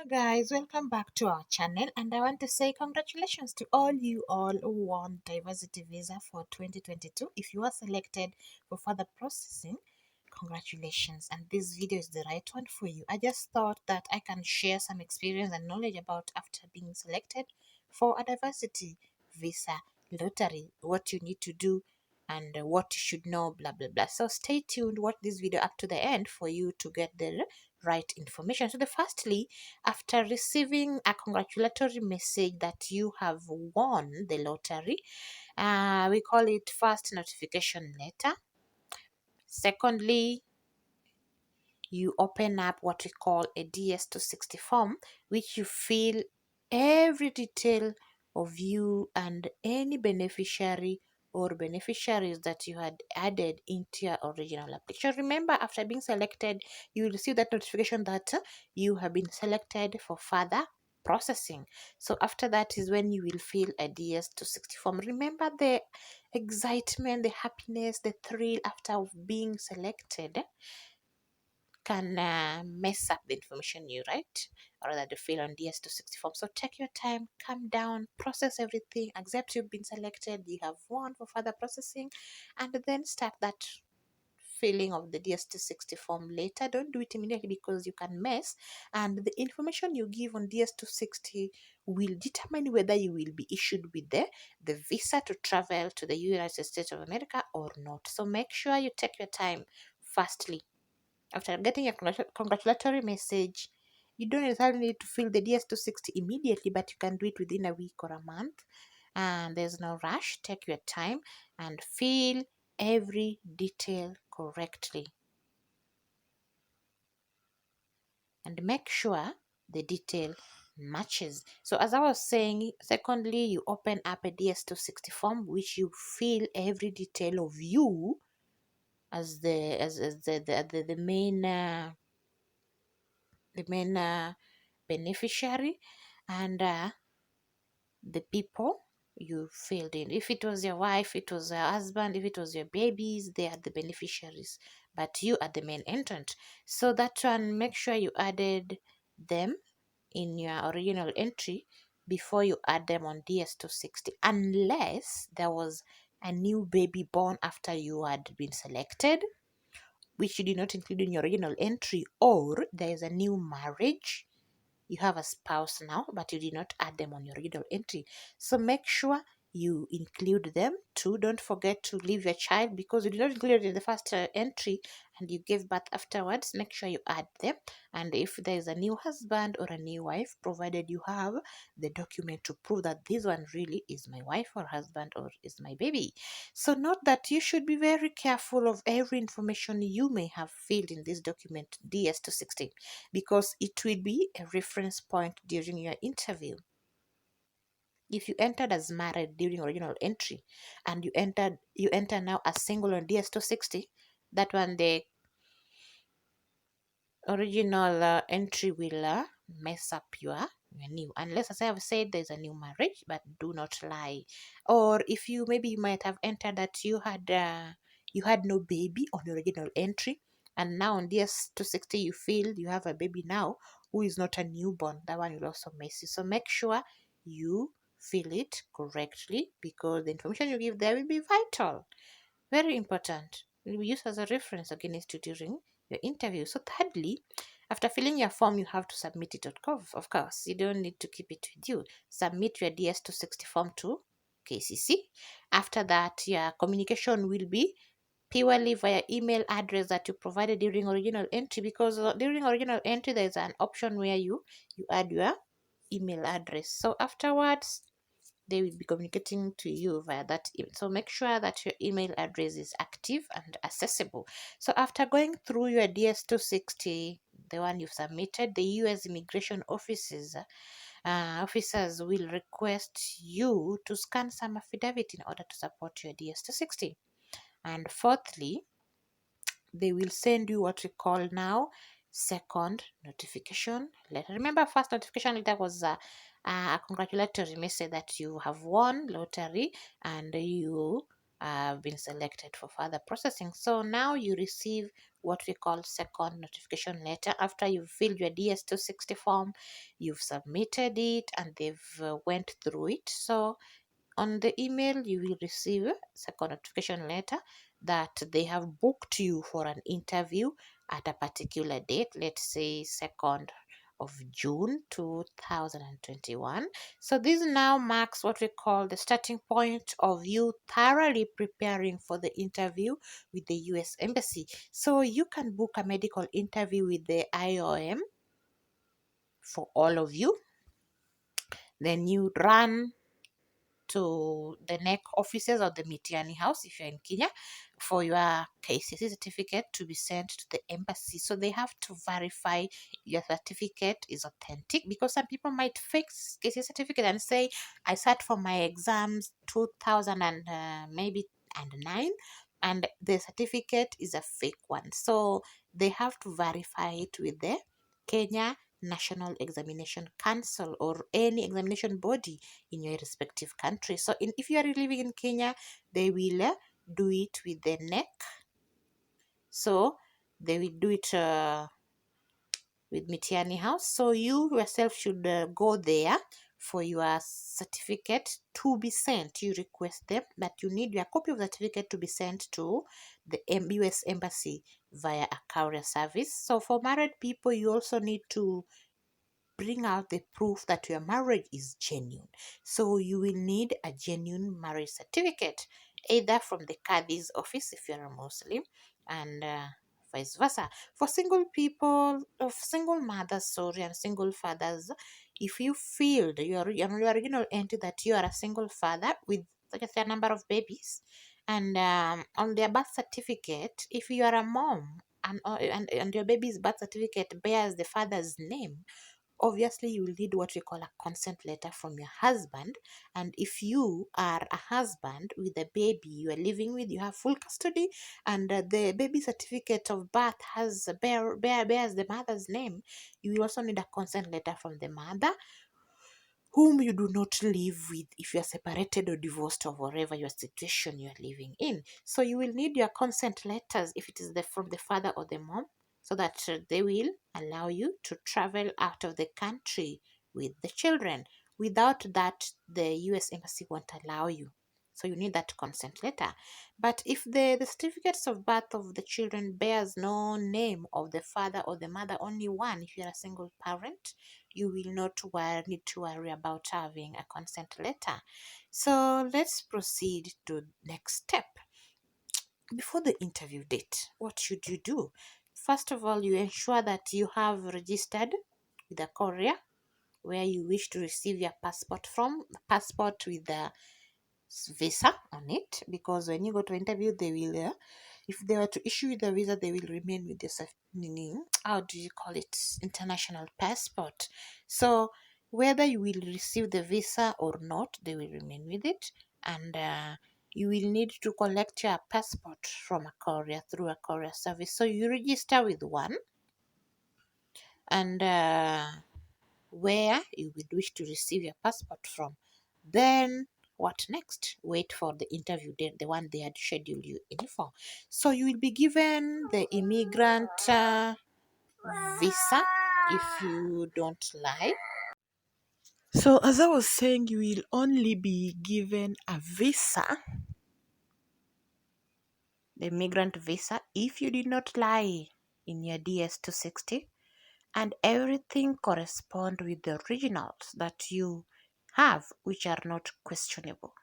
Hello guys, welcome back to our channel, and I want to say congratulations to all you all who won diversity visa for 2022. If you are selected for further processing, congratulations, and this video is the right one for you. I just thought that I can share some experience and knowledge about after being selected for a diversity visa lottery, what you need to do and what you should know, blah blah blah. So stay tuned, watch this video up to the end for you to get the right information. So the firstly, after receiving a congratulatory message that you have won the lottery, we call it first notification letter. Secondly, you open up what we call a DS260 form, which you fill every detail of you and any beneficiary or beneficiaries that you had added into your original application. Remember, after being selected, you will receive that notification that you have been selected for further processing. So after that is when you will fill a DS260 form. Remember the excitement, the happiness, the thrill after being selected can mess up the information you write or that you fill on DS260 form. So take your time, calm down, process everything, accept you've been selected, you have won for further processing, and then start that filling of the DS260 form later. Don't do it immediately because you can mess, and the information you give on DS260 will determine whether you will be issued with the visa to travel to the United States of America or not. So make sure you take your time. Firstly, after getting a congratulatory message, you don't necessarily need to fill the DS260 immediately, but you can do it within a week or a month. And there's no rush. Take your time and fill every detail correctly. And make sure the detail matches. So as I was saying, secondly, you open up a DS260 form, which you fill every detail of you as the main beneficiary, and the people you filled in. If it was your wife, it was your husband, if it was your babies, they are the beneficiaries, but you are the main entrant. So that one, make sure you added them in your original entry before you add them on DS260, unless there was a new baby born after you had been selected, which you did not include in your original entry, or there is a new marriage, you have a spouse now, but you did not add them on your original entry. So make sure you include them too. Don't forget to leave your child because you did not include it in the first entry and you gave birth afterwards. Make sure you add them. And if there is a new husband or a new wife, provided you have the document to prove that this one really is my wife or husband or is my baby. So note that you should be very careful of every information you may have filled in this document DS216, because it will be a reference point during your interview. If you entered as married during original entry and you enter now as single on DS260, that one the original entry will mess up your new, unless, as I have said, there's a new marriage, but do not lie. Or if you, maybe you might have entered that you had no baby on the original entry, and now on DS260 you feel you have a baby now who is not a newborn. That one will also mess you. So make sure you fill it correctly, because the information you give there will be vital, very important. It will be used as a reference against you during your interview. So thirdly, after filling your form, you have to submit it. Of course, you don't need to keep it with you. Submit your DS260 form to KCC. After that, your communication will be purely via email address that you provided during original entry, because during original entry there is an option where you add your email address. So afterwards, they will be communicating to you via that email. So make sure that your email address is active and accessible. So after going through your DS260, the one you've submitted, the US immigration officers will request you to scan some affidavit in order to support your DS260. And fourthly, they will send you what we call now second notification letter. Remember, first notification letter was a congratulatory message that you have won lottery and you have been selected for further processing. So now you receive what we call second notification letter after you've filled your DS-260 form, you've submitted it, and they've went through it. So on the email, you will receive a second notification letter that they have booked you for an interview at a particular date, let's say 2nd of June 2021. So this now marks what we call the starting point of you thoroughly preparing for the interview with the US Embassy. So you can book a medical interview with the IOM for all of you. Then you run to the NEC offices or the Mitiani house if you're in Kenya for your KCC certificate to be sent to the embassy. So they have to verify your certificate is authentic, because some people might fake KCC certificate and say, I sat for my exams 2000 and maybe and 9, and the certificate is a fake one. So they have to verify it with the Kenya National Examination Council or any examination body in your respective country. So if you are living in Kenya, they will do it with the neck. So they will do it with Mitiani House. So you yourself should go there for your certificate to be sent. You request them that you need your copy of the certificate to be sent to the US Embassy via a courier service. So for married people, you also need to bring out the proof that your marriage is genuine. So you will need a genuine marriage certificate, either from the Qadi's office if you're a Muslim, and vice versa. For single people, of single mothers, sorry, and single fathers, if you feel your original entry that you are a single father with such a number of babies, and on their birth certificate, if you are a mom and your baby's birth certificate bears the father's name, obviously you will need what we call a consent letter from your husband. And if you are a husband with a baby you are living with, you have full custody, and the baby certificate of birth bears the mother's name, you will also need a consent letter from the mother whom you do not live with if you are separated or divorced or whatever your situation you are living in. So you will need your consent letters if it is from the father or the mom, so that they will allow you to travel out of the country with the children. Without that, the US Embassy won't allow you. So you need that consent letter. But if the certificates of birth of the children bears no name of the father or the mother, only one, if you are a single parent, you will not need to worry about having a consent letter. So let's proceed to next step. Before the interview date, what should you do? First of all, you ensure that you have registered with a courier where you wish to receive your passport from, passport with the visa on it, because when you go to interview they will if they were to issue you the visa, they will remain with your how do you call it, international passport. So whether you will receive the visa or not, they will remain with it. And you will need to collect your passport from a courier through a courier service. So you register with one, and where you would wish to receive your passport from. Then what next? Wait for the interview date, the one they had scheduled you in for. So you will be given the immigrant visa if you don't lie. So, as I was saying, you will only be given a visa, the migrant visa, if you did not lie in your DS-260 and everything correspond with the originals that you have, which are not questionable.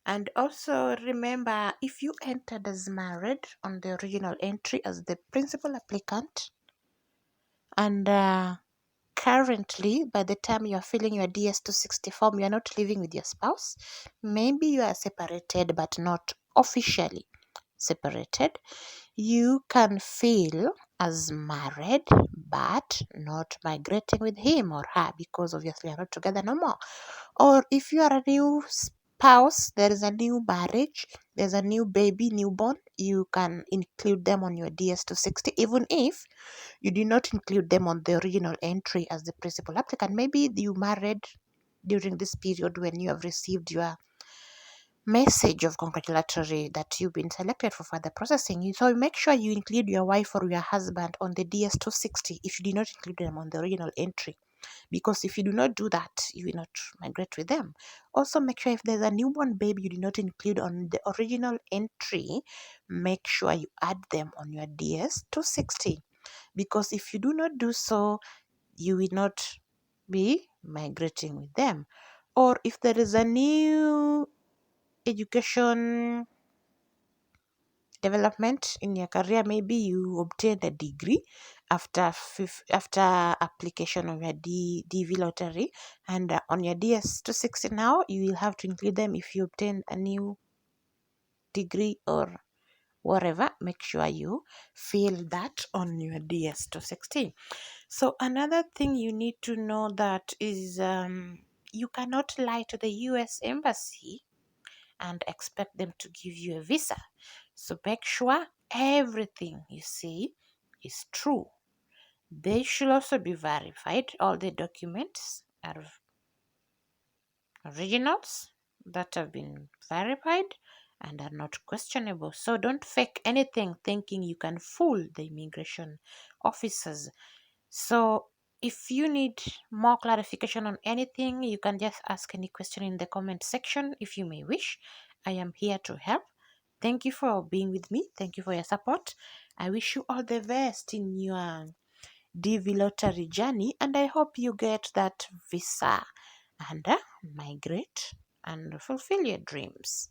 And also remember, if you entered as married on the original entry as the principal applicant, and currently by the time you are filling your DS-260 form, you are not living with your spouse, maybe you are separated but not officially separated, you can feel as married but not migrating with him or her, because obviously you're not together no more. Or if you are a new spouse, there is a new marriage, there's a new baby, newborn, you can include them on your DS-260, even if you did not include them on the original entry as the principal applicant. Maybe you married during this period when you have received your message of congratulatory that you've been selected for further processing. So make sure you include your wife or your husband on the DS260 if you did not include them on the original entry, because if you do not do that, you will not migrate with them. Also, make sure if there's a newborn baby you did not include on the original entry, make sure you add them on your DS260, because if you do not do so, you will not be migrating with them. Or if there is a new education development in your career, maybe you obtained a degree after application of your DV lottery, and on your DS260 now you will have to include them if you obtain a new degree or whatever. Make sure you fill that on your DS260. So another thing you need to know that is you cannot lie to the US embassy and expect them to give you a visa. So make sure everything you say is true. They should also be verified. All the documents are originals that have been verified and are not questionable. So don't fake anything thinking you can fool the immigration officers. So if you need more clarification on anything, you can just ask any question in the comment section if you may wish. I am here to help. Thank you for being with me. Thank you for your support. I wish you all the best in your DV lottery journey, and I hope you get that visa and migrate and fulfill your dreams.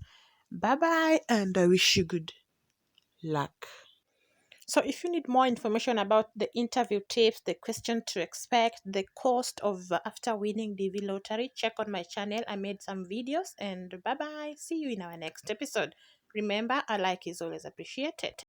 Bye bye, and I wish you good luck. So, if you need more information about the interview tips, the question to expect, the cost of after winning DV lottery, check on my channel. I made some videos, and bye bye. See you in our next episode. Remember, a like is always appreciated.